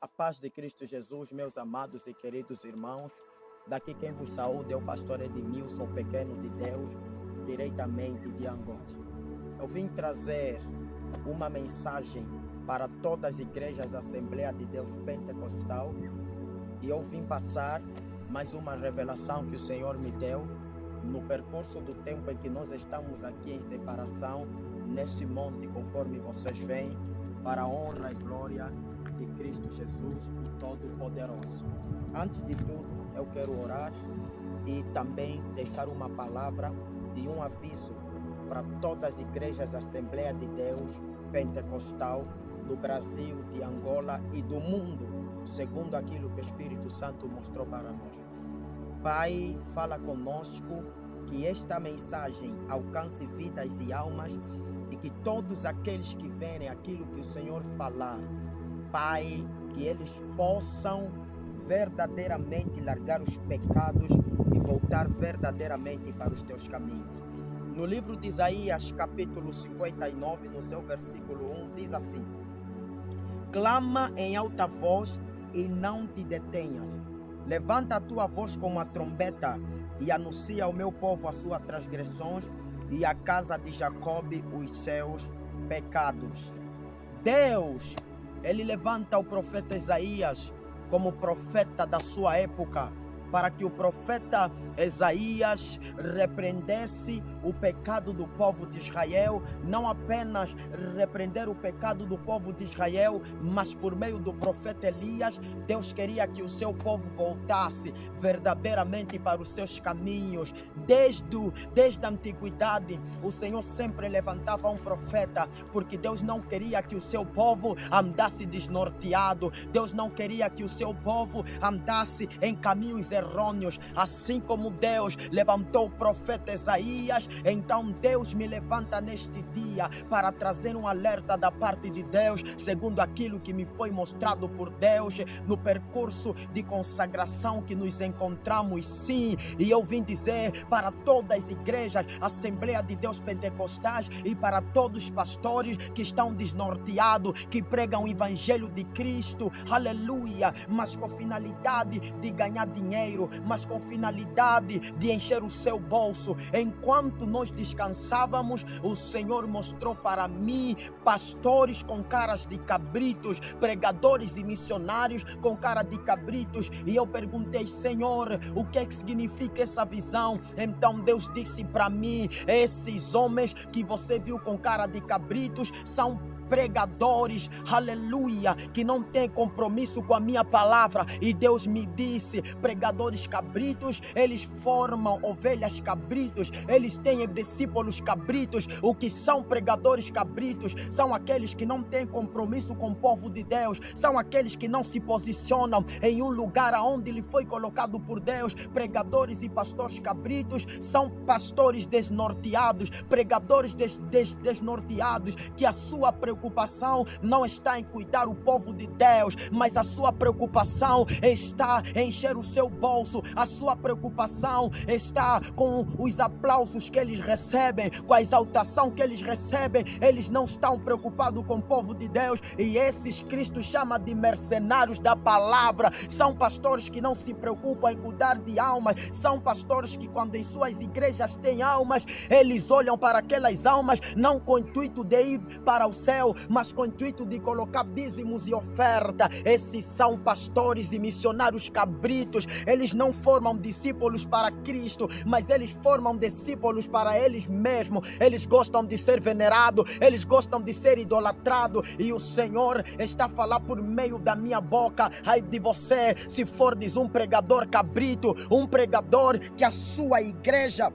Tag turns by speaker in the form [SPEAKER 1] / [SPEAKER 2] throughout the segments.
[SPEAKER 1] A paz de Cristo Jesus, meus amados e queridos irmãos. Daqui quem vos saúda é o pastor Edmilson Pequeno de Deus, diretamente de Angola. Eu vim trazer uma mensagem para todas as igrejas da Assembleia de Deus Pentecostal e eu vim passar mais uma revelação que o Senhor me deu no percurso do tempo em que nós estamos aqui em separação, nesse monte, conforme vocês veem, para a honra e glória de Cristo Jesus, o Todo-Poderoso. Antes de tudo, eu quero orar e também deixar uma palavra e um aviso para todas as igrejas da Assembleia de Deus Pentecostal do Brasil, de Angola e do mundo, segundo aquilo que o Espírito Santo mostrou para nós. Pai, fala conosco, que esta mensagem alcance vidas e almas e que todos aqueles que verem aquilo que o Senhor falar, Pai, que eles possam verdadeiramente largar os pecados e voltar verdadeiramente para os teus caminhos. No livro de Isaías, capítulo 59, no seu versículo 1, diz assim: clama em alta voz e não te detenhas. Levanta a tua voz como a trombeta e anuncia ao meu povo as suas transgressões e à casa de Jacobe os seus pecados. Deus, Ele levanta o profeta Isaías como profeta da sua época, para que o profeta Isaías repreendesse o pecado do povo de Israel, não apenas repreender o pecado do povo de Israel, mas por meio do profeta Elias, Deus queria que o seu povo voltasse verdadeiramente para os seus caminhos. Desde a antiguidade, o Senhor sempre levantava um profeta, porque Deus não queria que o seu povo andasse desnorteado, Deus não queria que o seu povo andasse em caminhos errôneos. Assim como Deus levantou o profeta Isaías, então Deus me levanta neste dia para trazer um alerta da parte de Deus, segundo aquilo que me foi mostrado por Deus no percurso de consagração que nos encontramos, sim. E eu vim dizer para todas as igrejas, Assembleia de Deus Pentecostais, e para todos os pastores que estão desnorteados, que pregam o Evangelho de Cristo, aleluia, mas com finalidade de ganhar dinheiro, mas com finalidade de encher o seu bolso. Enquanto nós descansávamos, o Senhor mostrou para mim pastores com caras de cabritos, pregadores e missionários com cara de cabritos, e eu perguntei: Senhor, o que é que significa essa visão? Então Deus disse para mim: esses homens que você viu com cara de cabritos são pregadores, aleluia, que não tem compromisso com a minha palavra. E Deus me disse: pregadores cabritos, eles formam ovelhas cabritos, eles têm discípulos cabritos. O que são pregadores cabritos? São aqueles que não têm compromisso com o povo de Deus, são aqueles que não se posicionam em um lugar aonde ele foi colocado por Deus. Pregadores e pastores cabritos são pastores desnorteados, pregadores desnorteados, que a sua preocupação não está em cuidar o povo de Deus, mas a sua preocupação está em encher o seu bolso, a sua preocupação está com os aplausos que eles recebem, com a exaltação que eles recebem. Eles não estão preocupados com o povo de Deus, e esses Cristo chama de mercenários da palavra. São pastores que não se preocupam em cuidar de almas, são pastores que, quando em suas igrejas têm almas, eles olham para aquelas almas não com o intuito de ir para o céu, mas com o intuito de colocar dízimos e oferta. Esses são pastores e missionários cabritos. Eles não formam discípulos para Cristo, mas eles formam discípulos para eles mesmos. Eles gostam de ser venerados, eles gostam de ser idolatrados, e o Senhor está a falar por meio da minha boca: ai de você, se fordes um pregador cabrito, um pregador que a sua igreja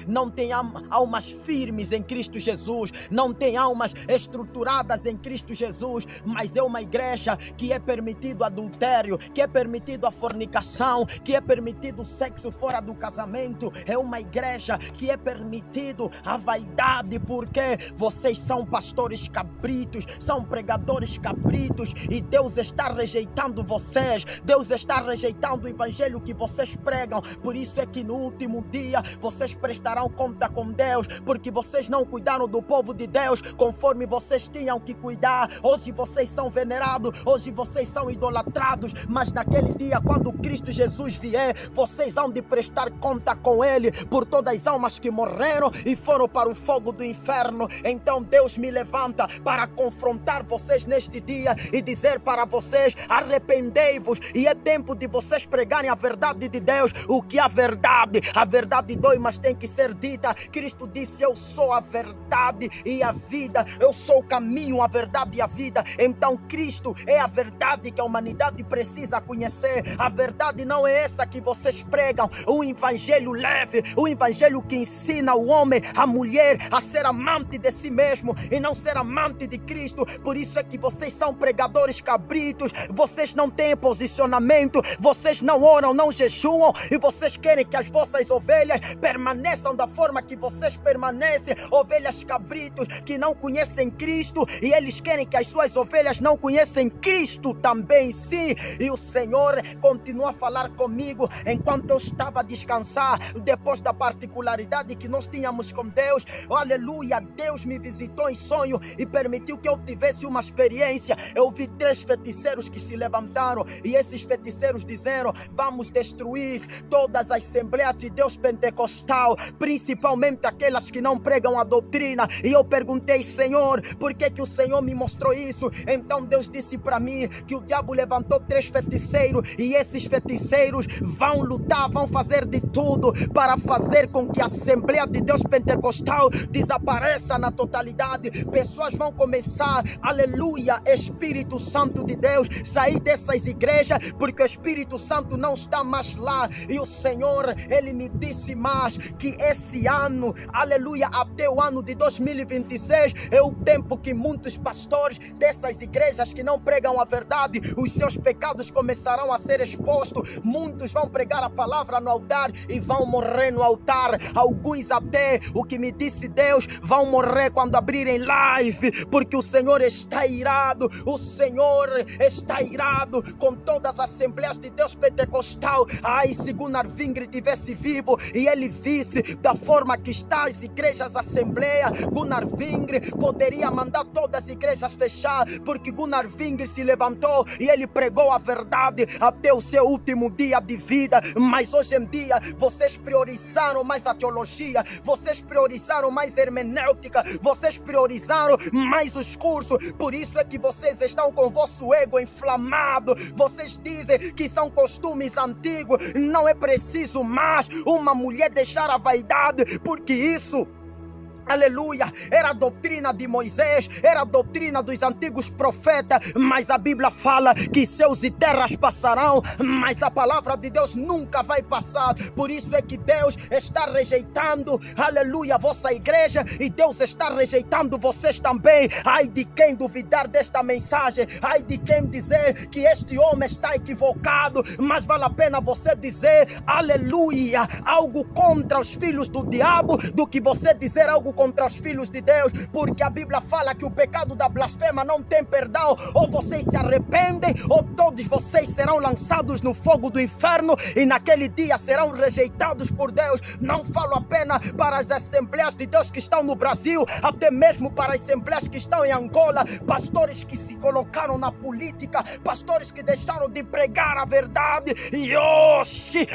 [SPEAKER 1] não tem almas firmes em Cristo Jesus, não tem almas estruturadas em Cristo Jesus, mas é uma igreja que é permitido adultério, que é permitido a fornicação, que é permitido o sexo fora do casamento. É uma igreja que é permitido a vaidade, porque vocês são pastores cabritos, são pregadores cabritos, e Deus está rejeitando vocês, Deus está rejeitando o evangelho que vocês pregam. Por isso é que no último dia dia vocês prestarão conta com Deus, porque vocês não cuidaram do povo de Deus conforme vocês tinham que cuidar. Hoje vocês são venerados, hoje vocês são idolatrados, mas naquele dia, quando Cristo Jesus vier, vocês hão de prestar conta com Ele por todas as almas que morreram e foram para o fogo do inferno. Então Deus me levanta para confrontar vocês neste dia e dizer para vocês: arrependei-vos, e é tempo de vocês pregarem a verdade de Deus. O que é a verdade dói, mas tem que ser dita. Cristo disse: eu sou a verdade e a vida, eu sou o caminho, a verdade e a vida. Então Cristo é a verdade que a humanidade precisa conhecer. A verdade não é essa que vocês pregam, um evangelho leve, um evangelho que ensina o homem, a mulher a ser amante de si mesmo e não ser amante de Cristo. Por isso é que vocês são pregadores cabritos, vocês não têm posicionamento, vocês não oram, não jejuam, e vocês querem que as vossas ovelhas permaneçam da forma que vocês permanecem, ovelhas cabritos que não conhecem Cristo, e eles querem que as suas ovelhas não conhecem Cristo também, sim. E o Senhor continua a falar comigo enquanto eu estava a descansar, depois da particularidade que nós tínhamos com Deus. Aleluia, Deus me visitou em sonho e permitiu que eu tivesse uma experiência. Eu vi 3 feiticeiros que se levantaram, e esses feiticeiros disseram: vamos destruir todas as Assembleias de Deus Pentecostal, principalmente aquelas que não pregam a doutrina. E eu perguntei: Senhor, por que o Senhor me mostrou isso? Então Deus disse para mim que o diabo levantou 3 feiticeiros, e esses feiticeiros vão lutar, vão fazer de tudo para fazer com que a Assembleia de Deus Pentecostal desapareça na totalidade. Pessoas vão começar, aleluia, Espírito Santo de Deus, sair dessas igrejas, porque o Espírito Santo não está mais lá. E o Senhor, Ele me disse mais que esse ano, aleluia, até o ano de 2026, é o tempo que muitos pastores dessas igrejas que não pregam a verdade, os seus pecados começarão a ser expostos. Muitos vão pregar a palavra no altar e vão morrer no altar. Alguns até, o que me disse Deus, vão morrer quando abrirem live, porque o Senhor está irado. O Senhor está irado com todas as Assembleias de Deus Pentecostal. Ai, se Gunnar Vingre tivesse vivo e ele visse da forma que está as igrejas Assembleia, Gunnar Vingre poderia mandar todas as igrejas fechar, porque Gunnar Vingre se levantou e ele pregou a verdade até o seu último dia de vida. Mas hoje em dia vocês priorizaram mais a teologia, vocês priorizaram mais a hermenêutica, vocês priorizaram mais os cursos. Por isso é que vocês estão com o vosso ego inflamado. Vocês dizem que são costumes antigos. Não é preciso mais uma mulher deixar a vaidade, porque isso, aleluia, era a doutrina de Moisés, era a doutrina dos antigos profetas. Mas a Bíblia fala que céus e terras passarão, mas a palavra de Deus nunca vai passar. Por isso é que Deus está rejeitando, aleluia, a vossa igreja, e Deus está rejeitando vocês também. Ai de quem duvidar desta mensagem, ai de quem dizer que este homem está equivocado. Mas vale a pena você dizer, aleluia, algo contra os filhos do diabo, do que você dizer algo contra os filhos de Deus, porque a Bíblia fala que o pecado da blasfema não tem perdão. Ou vocês se arrependem, ou todos vocês serão lançados no fogo do inferno, e naquele dia serão rejeitados por Deus. Não falo apenas para as Assembleias de Deus que estão no Brasil, até mesmo para as Assembleias que estão em Angola. Pastores que se colocaram na política, pastores que deixaram de pregar a verdade. E oxi,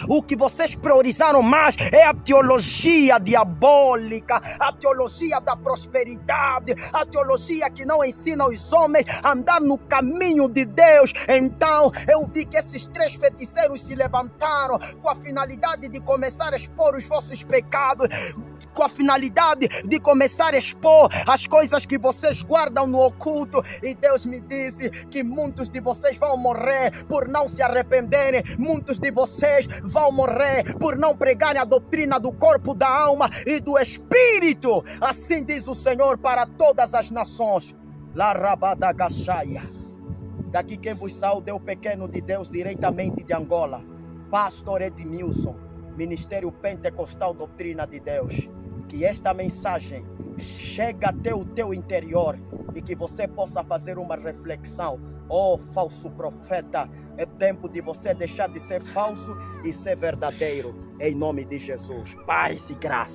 [SPEAKER 1] o que vocês priorizaram mais é a teologia diabólica, a teologia da prosperidade, a teologia que não ensina os homens a andar no caminho de Deus. Então eu vi que esses 3 feiticeiros se levantaram com a finalidade de começar a expor os vossos pecados, com a finalidade de começar a expor as coisas que vocês guardam no oculto. E Deus me disse que muitos de vocês vão morrer por não se arrependerem, muitos de vocês vão morrer por não pregarem a doutrina do corpo, da alma e do Espírito. Assim diz o Senhor para todas as nações. Larabadagachaia. Daqui quem vos saúda é o pequeno de Deus, diretamente de Angola, Pastor Edmilson, Ministério Pentecostal Doutrina de Deus. Que esta mensagem chegue até o teu interior e que você possa fazer uma reflexão. Oh, falso profeta, é tempo de você deixar de ser falso e ser verdadeiro. em nome de Jesus. Paz e graça.